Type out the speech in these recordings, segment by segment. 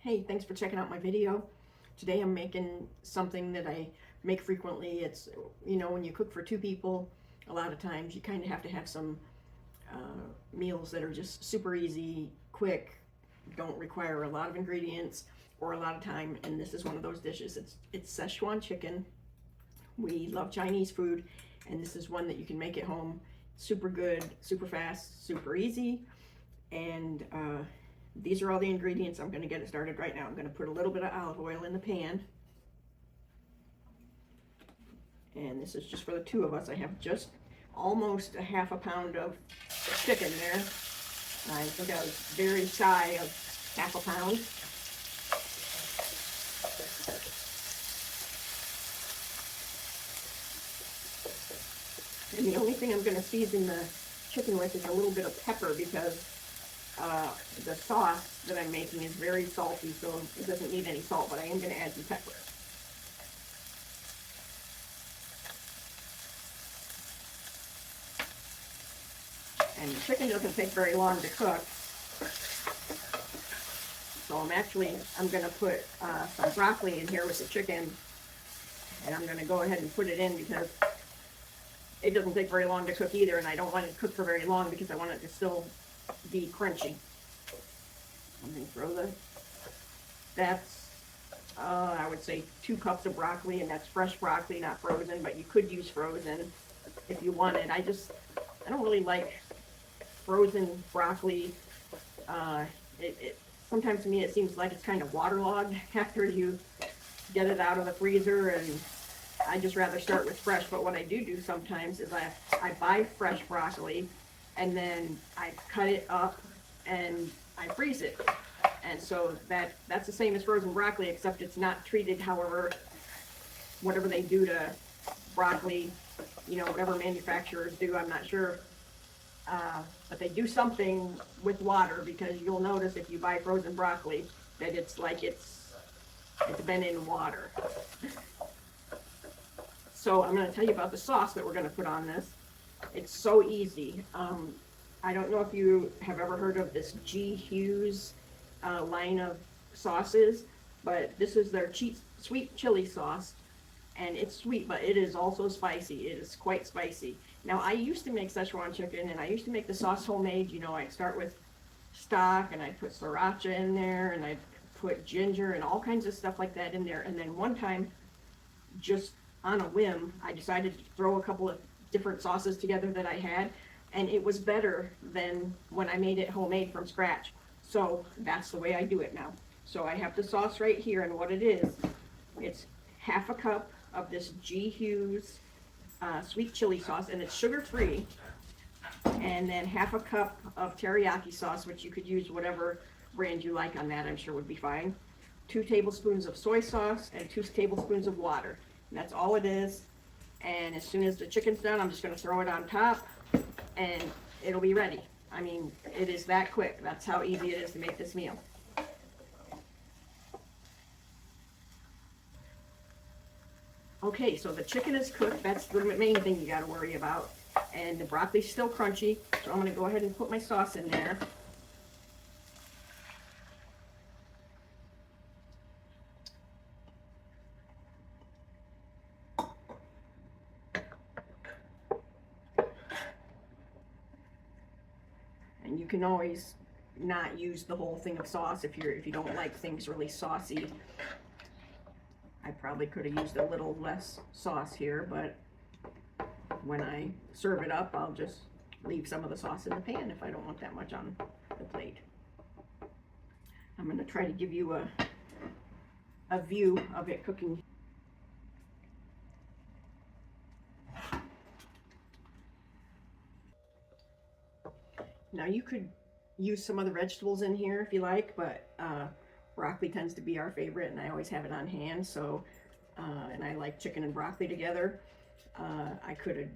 Hey, thanks for checking out my video. Today I'm making something that I make frequently. It's, when you cook for two people, a lot of times you kind of have to have some meals that are just super easy, quick, don't require a lot of ingredients or a lot of time, and this is one of those dishes. It's Szechuan chicken. We love Chinese food, and this is one that you can make at home. Super good, super fast, super easy, and these are all the ingredients. I'm going to get it started right now. I'm going to put a little bit of olive oil in the pan. And this is just for the two of us. I have just almost a half a pound of chicken there. I think I was very shy of half a pound. And the only thing I'm going to season the chicken with is a little bit of pepper, because the sauce that I'm making is very salty, so it doesn't need any salt, but I am going to add some pepper. And the chicken doesn't take very long to cook, so I'm going to put some broccoli in here with the chicken, and I'm going to go ahead and put it in because it doesn't take very long to cook either, and I don't want it to cook for very long because I want it to still be crunchy. I'm going to throw that's I would say 2 cups of broccoli, and that's fresh broccoli, not frozen, but you could use frozen if you wanted. I don't really like frozen broccoli. Sometimes to me it seems like it's kind of waterlogged after you get it out of the freezer, and I just rather start with fresh. But what I do sometimes is I buy fresh broccoli, and then I cut it up and I freeze it. And so that's the same as frozen broccoli, except it's not treated whatever they do to broccoli, whatever manufacturers do, I'm not sure. But they do something with water, because you'll notice if you buy frozen broccoli that it's like it's been in water. So I'm going to tell you about the sauce that we're going to put on this. It's so easy. I don't know if you have ever heard of this G. Hughes line of sauces, but this is their sweet chili sauce, and it's sweet, but it is also spicy. It is quite spicy. Now, I used to make Szechuan chicken, and I used to make the sauce homemade. I'd start with stock, and I'd put sriracha in there, and I'd put ginger and all kinds of stuff like that in there. And then one time, just on a whim, I decided to throw a couple of different sauces together that I had, and it was better than when I made it homemade from scratch. So that's the way I do it now. So I have the sauce right here, and what it is, it's half a cup of this G. Hughes sweet chili sauce, and it's sugar-free, and then half a cup of teriyaki sauce, which you could use whatever brand you like on that, I'm sure would be fine. 2 tablespoons of soy sauce and 2 tablespoons of water. And that's all it is. And as soon as the chicken's done, I'm just going to throw it on top, and it'll be ready. I mean, it is that quick. That's how easy it is to make this meal. Okay, so the chicken is cooked. That's the main thing you got to worry about. And the broccoli's still crunchy, so I'm going to go ahead and put my sauce in there. And you can always not use the whole thing of sauce if you don't like things really saucy. I probably could have used a little less sauce here, but when I serve it up, I'll just leave some of the sauce in the pan if I don't want that much on the plate. I'm going to try to give you a view of it cooking. Now you could use some other vegetables in here if you like, but broccoli tends to be our favorite, and I always have it on hand. So, and I like chicken and broccoli together. I could have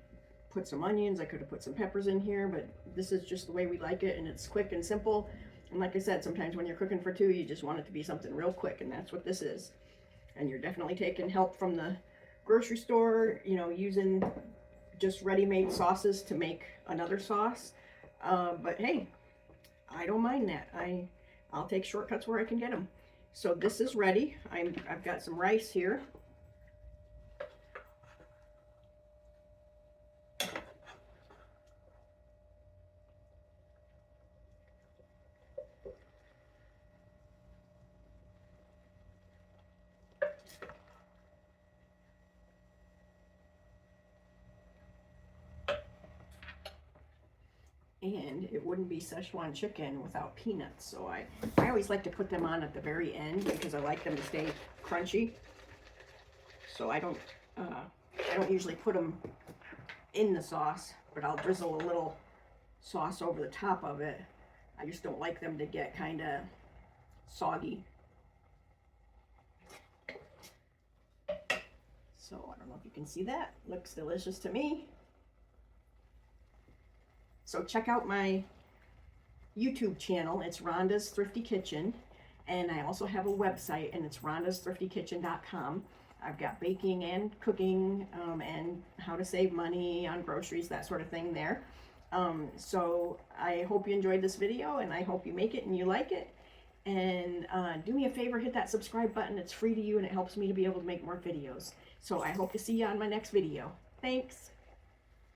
put some onions, I could have put some peppers in here, but this is just the way we like it, and it's quick and simple. And like I said, sometimes when you're cooking for two, you just want it to be something real quick, and that's what this is. And you're definitely taking help from the grocery store, using just ready-made sauces to make another sauce. But hey, I don't mind that. I'll take shortcuts where I can get them. So this is ready. I've got some rice here. And it wouldn't be Szechuan chicken without peanuts. So I always like to put them on at the very end because I like them to stay crunchy. So I don't usually put them in the sauce, but I'll drizzle a little sauce over the top of it. I just don't like them to get kind of soggy. So I don't know if you can see that. Looks delicious to me. So check out my YouTube channel. It's Rhonda's Thrifty Kitchen. And I also have a website, and it's rhondasthriftykitchen.com. I've got baking and cooking and how to save money on groceries, that sort of thing there. So I hope you enjoyed this video, and I hope you make it and you like it. And do me a favor, hit that subscribe button. It's free to you, and it helps me to be able to make more videos. So I hope to see you on my next video. Thanks.